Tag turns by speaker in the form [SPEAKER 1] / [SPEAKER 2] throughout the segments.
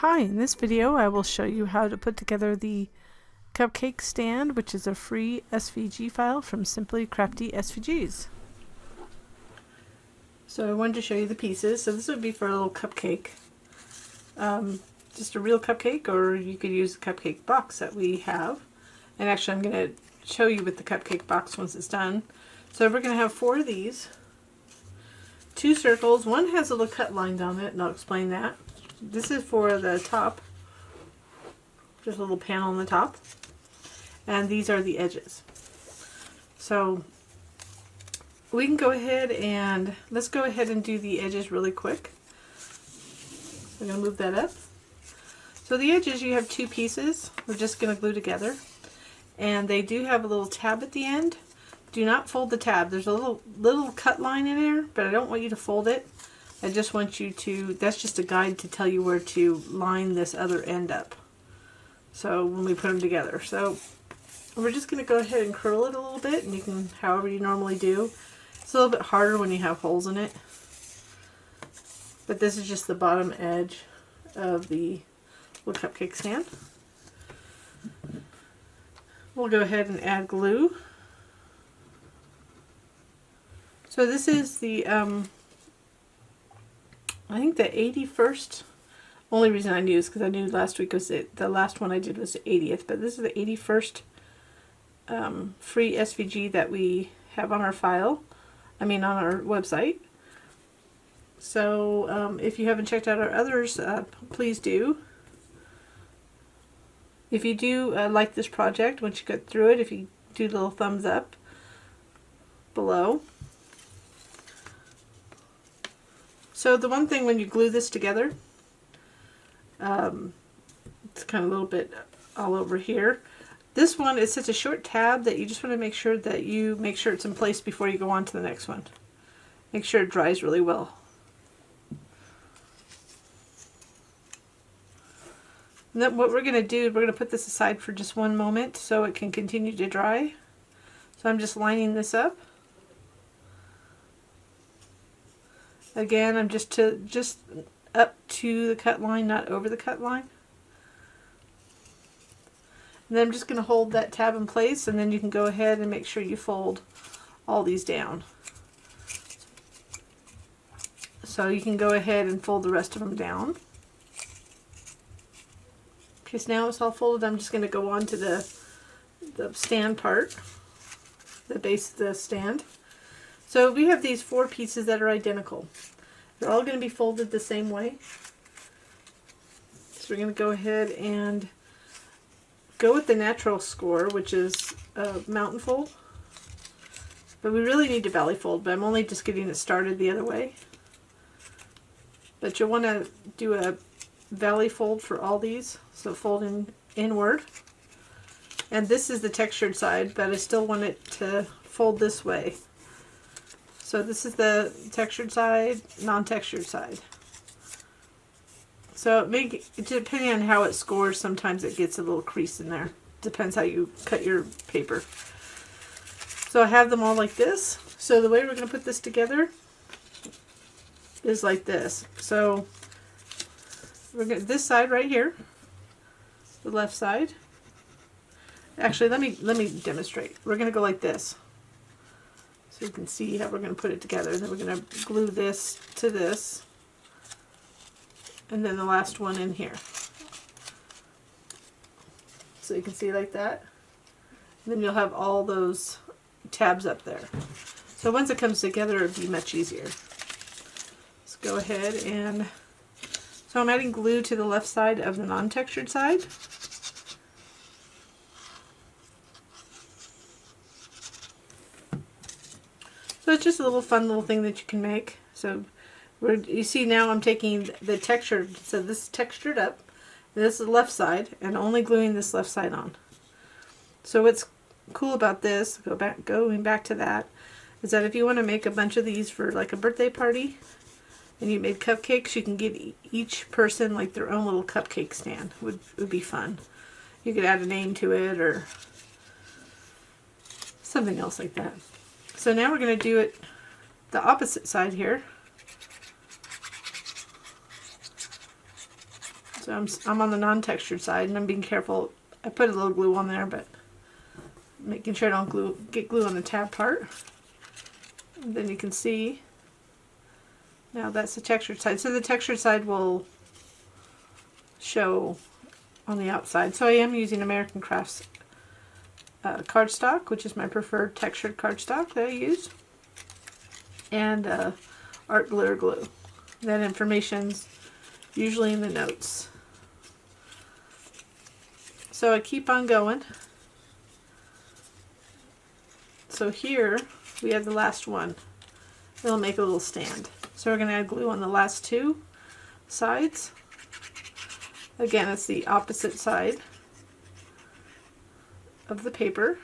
[SPEAKER 1] Hi, in this video I will show you how to put together the Cupcake stand, which is a free SVG file from Simply Crafty SVGs. So I wanted to show you the pieces. So this would be for a little cupcake. Just a real cupcake, or you could use the cupcake box that we have. And actually I'm going to show you with the cupcake box once it's done. So we're going to have 4 of these. 2 circles. One has a little cut lines on it, and I'll explain that. This is for the top, just a little panel on the top, and these are the edges. So we can go ahead and let's go ahead and do the edges really quick. I'm going to move that up. So the edges, you have 2 pieces. We're just going to glue together, and they do have a little tab at the end. Do not fold the tab. There's a little cut line in there, but I don't want you to fold it. I just want you to, that's just a guide to tell you where to line this other end up. So when we put them together. So we're just going to go ahead and curl it a little bit, and you can, however you normally do. It's a little bit harder when you have holes in it. But this is just the bottom edge of the little cupcake stand. We'll go ahead and add glue. So this is the, I think the 81st, only reason I knew is because I knew last week was the last one I did was the 80th, but this is the 81st free SVG that we have on our file, on our website. So if you haven't checked out our others, please do. If you do like this project, once you get through it, if you do a little thumbs up below. So the one thing when you glue this together, it's kind of a little bit all over here. This one is such a short tab that you just want to make sure that you make sure it's in place before you go on to the next one. Make sure it dries really well. And then what we're going to do, we're going to put this aside for just one moment so it can continue to dry. So I'm just lining this up. Again, I'm just up to the cut line, not over the cut line. And then I'm just going to hold that tab in place, and then you can go ahead and make sure you fold all these down. So you can go ahead and fold the rest of them down. Okay, so now it's all folded. I'm just going to go on to the stand part, the base of the stand. So we have these 4 pieces that are identical. They're all going to be folded the same way. So we're going to go ahead and go with the natural score, which is a mountain fold. But we really need to valley fold, but I'm only just getting it started the other way. But you'll want to do a valley fold for all these, so fold inward. And this is the textured side, but I still want it to fold this way. So this is the textured side, non-textured side. So depending on how it scores, sometimes it gets a little crease in there. Depends how you cut your paper. So I have them all like this. So the way we're going to put this together is like this. So we're going to, this side right here, the left side. Actually, let me demonstrate. We're going to go like this. So you can see how we're going to put it together. And then we're going to glue this to this. And then the last one in here. So you can see like that. And then you'll have all those tabs up there. So once it comes together, it'll be much easier. Let's go ahead and... So I'm adding glue to the left side of the non-textured side. So it's just a little fun little thing that you can make. So you see now I'm taking the textured, so this is textured up, and this is the left side, and only gluing this left side on. So what's cool about this, going back to that, is that if you want to make a bunch of these for like a birthday party, and you made cupcakes, you can give each person like their own little cupcake stand. Would be fun. You could add a name to it or something else like that. So now we're going to do it the opposite side here. So I'm on the non-textured side, and I'm being careful. I put a little glue on there, but making sure I don't get glue on the tab part. And then you can see, now that's the textured side. So the textured side will show on the outside. So I am using American Crafts cardstock, which is my preferred textured cardstock that I use, and art glitter glue. That information's usually in the notes. So I keep on going. So here we have the last one. It'll make a little stand. So we're going to add glue on the last two sides. Again, it's the opposite side of the paper.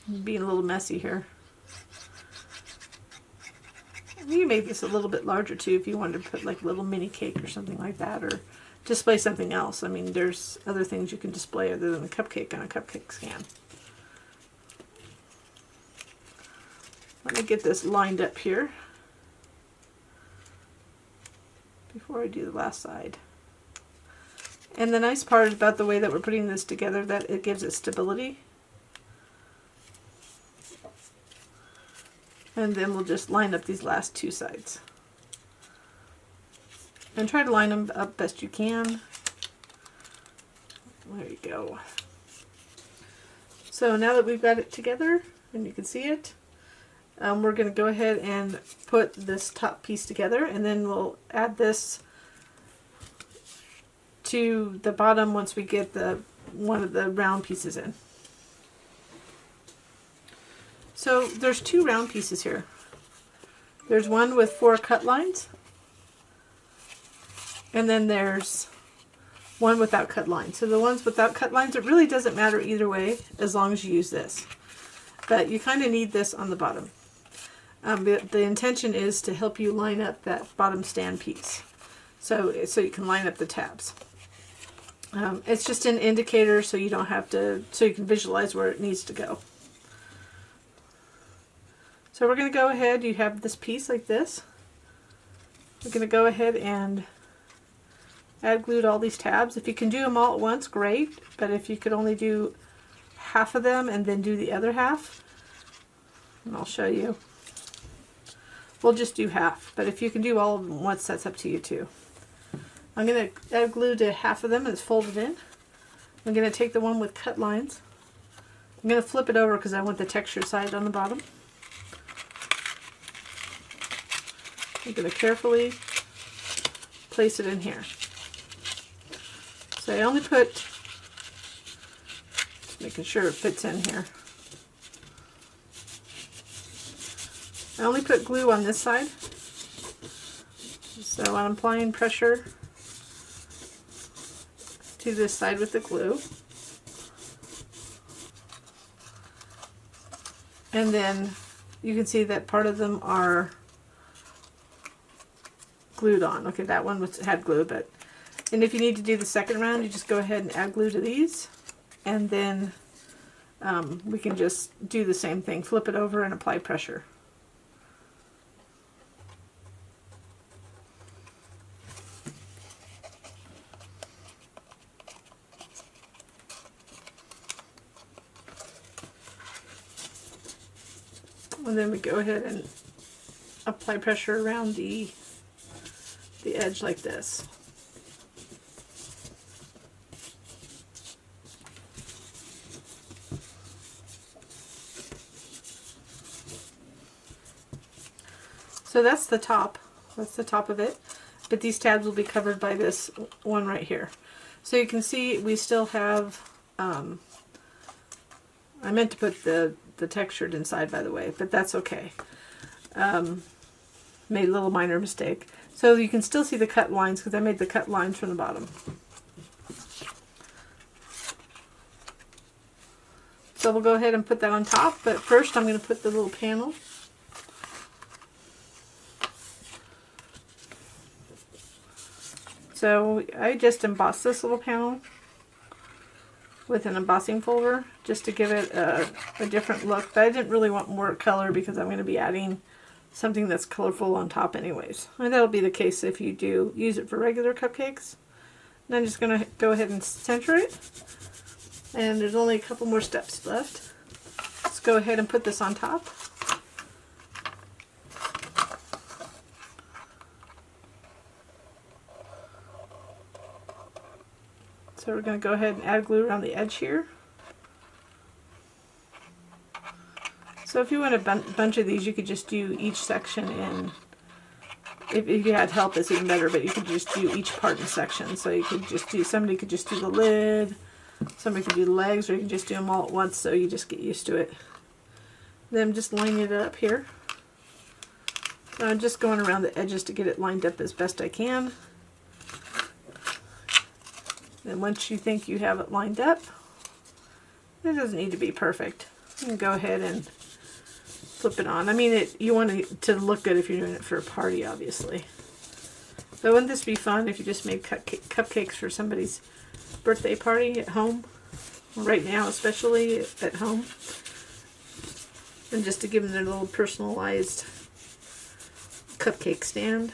[SPEAKER 1] I'm being a little messy here. You can make this a little bit larger too if you wanted to put like a little mini cake or something like that, or display something else. I mean, there's other things you can display other than the cupcake on a cupcake stand. Let me get this lined up here before I do the last side. And the nice part about the way that we're putting this together, that it gives it stability. And then we'll just line up these last two sides. And try to line them up best you can. There you go. So now that we've got it together, and you can see it, we're going to go ahead and put this top piece together, and then we'll add this to the bottom once we get one of the round pieces in. So there's two round pieces here. There's one with 4 cut lines, and then there's one without cut lines. So the ones without cut lines, it really doesn't matter either way as long as you use this. But you kind of need this on the bottom. The intention is to help you line up that bottom stand piece, so you can line up the tabs. It's just an indicator so you don't have to, so you can visualize where it needs to go. So we're going to go ahead, you have this piece like this. We're going to go ahead and add glue to all these tabs. If you can do them all at once, great, but if you could only do half of them and then do the other half, and I'll show you. We'll just do half, but if you can do all of them at once, that's up to you too. I'm going to add glue to half of them and it's folded in. I'm going to take the one with cut lines. I'm going to flip it over because I want the texture side on the bottom. I'm going to carefully place it in here. So I only put, just making sure it fits in here. I only put glue on this side. So I'm applying pressure to this side with the glue. And then you can see that part of them are glued on. Okay, that one had glue, and if you need to do the second round, you just go ahead and add glue to these, and then we can just do the same thing, flip it over and apply pressure. And then we go ahead and apply pressure around the edge like this. So that's the top. That's the top of it. But these tabs will be covered by this one right here. So you can see we still have, I meant to put the textured inside, by the way, but that's okay. Made a little minor mistake. So you can still see the cut lines because I made the cut lines from the bottom. So we'll go ahead and put that on top, but first I'm going to put the little panel. So I just embossed this little panel with an embossing folder just to give it a different look. But I didn't really want more color because I'm going to be adding something that's colorful on top anyways. And that'll be the case if you do use it for regular cupcakes. And I'm just going to go ahead and center it. And there's only a couple more steps left. Let's go ahead and put this on top. So we're going to go ahead and add glue around the edge here. So if you want a bunch of these, you could just do each section in. If you had help, it's even better, but you could just do each part in sections. So you could just do, somebody could just do the lid, somebody could do the legs, or you can just do them all at once so you just get used to it. Then I'm just lining it up here. So I'm just going around the edges to get it lined up as best I can. Then once you think you have it lined up, it doesn't need to be perfect. You can go ahead and flip it on. I mean, you want it to look good if you're doing it for a party, obviously. But wouldn't this be fun if you just made cupcakes for somebody's birthday party at home? Right now, especially at home. And just to give them their little personalized cupcake stand.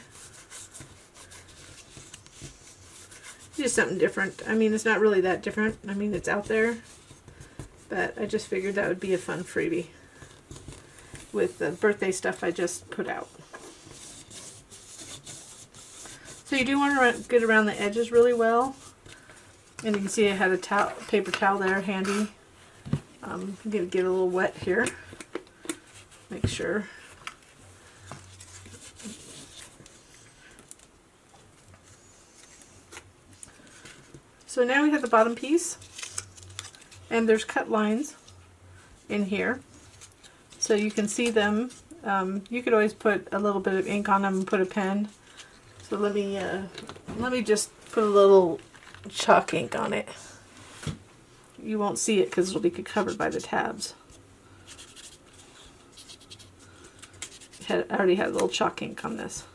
[SPEAKER 1] Just something different. I mean, it's not really that different. I mean, it's out there. But I just figured that would be a fun freebie with the birthday stuff I just put out. So you do want to get around the edges really well. And you can see I had a paper towel there handy. I'm going to get a little wet here. Make sure. So now we have the bottom piece. And there's cut lines in here. So you can see them. You could always put a little bit of ink on them and put a pen. So let me just put a little chalk ink on it. You won't see it because it'll be covered by the tabs. I already had a little chalk ink on this.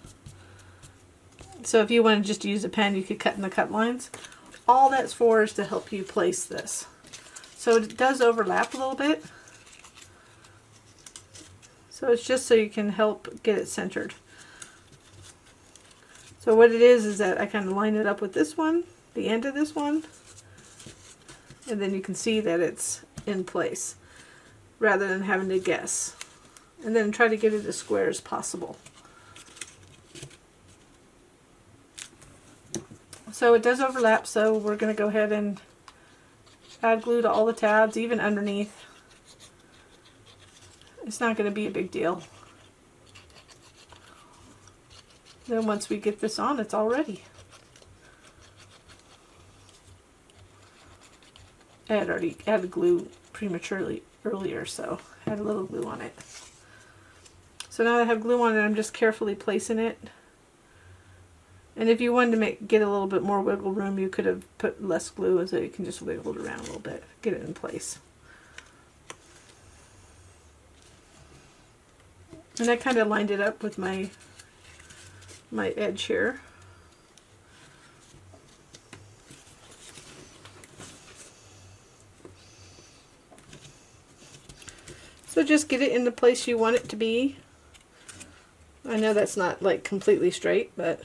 [SPEAKER 1] So if you want to just use a pen, you could cut in the cut lines. All that's for is to help you place this. So it does overlap a little bit. So it's just so you can help get it centered. So what it is that I kind of line it up with this one, the end of this one, and then you can see that it's in place rather than having to guess. And then try to get it as square as possible. So it does overlap, so we're going to go ahead and add glue to all the tabs, even underneath. It's not going to be a big deal. Then once we get this on, it's all ready. I had already added glue prematurely earlier, so I had a little glue on it. So now that I have glue on it, I'm just carefully placing it. And if you wanted to get a little bit more wiggle room, you could have put less glue so you can just wiggle it around a little bit, get it in place. And I kind of lined it up with my edge here. So just get it in the place you want it to be. I know that's not like completely straight, but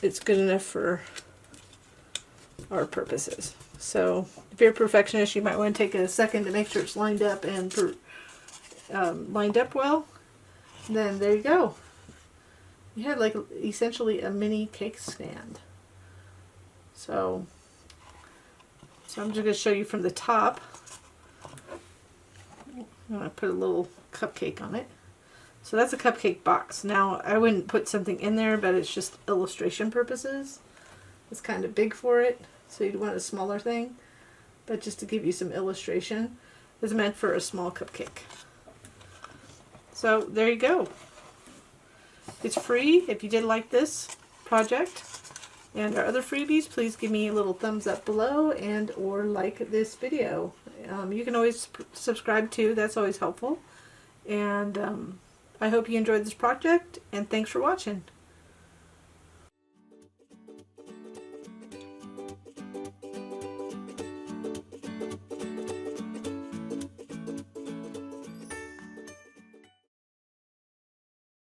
[SPEAKER 1] it's good enough for our purposes. So if you're a perfectionist, you might want to take a second to make sure it's lined up and lined up well. And then there you go. You had like essentially a mini cake stand. So I'm just going to show you from the top. I'm going to put a little cupcake on it. So that's a cupcake box. Now I wouldn't put something in there, but it's just illustration purposes. It's kind of big for it, so you'd want a smaller thing. But just to give you some illustration, it's meant for a small cupcake. So there you go. It's free. If you did like this project and our other freebies, please give me a little thumbs up below and or like this video. You can always subscribe too. That's always helpful. And I hope you enjoyed this project, and thanks for watching.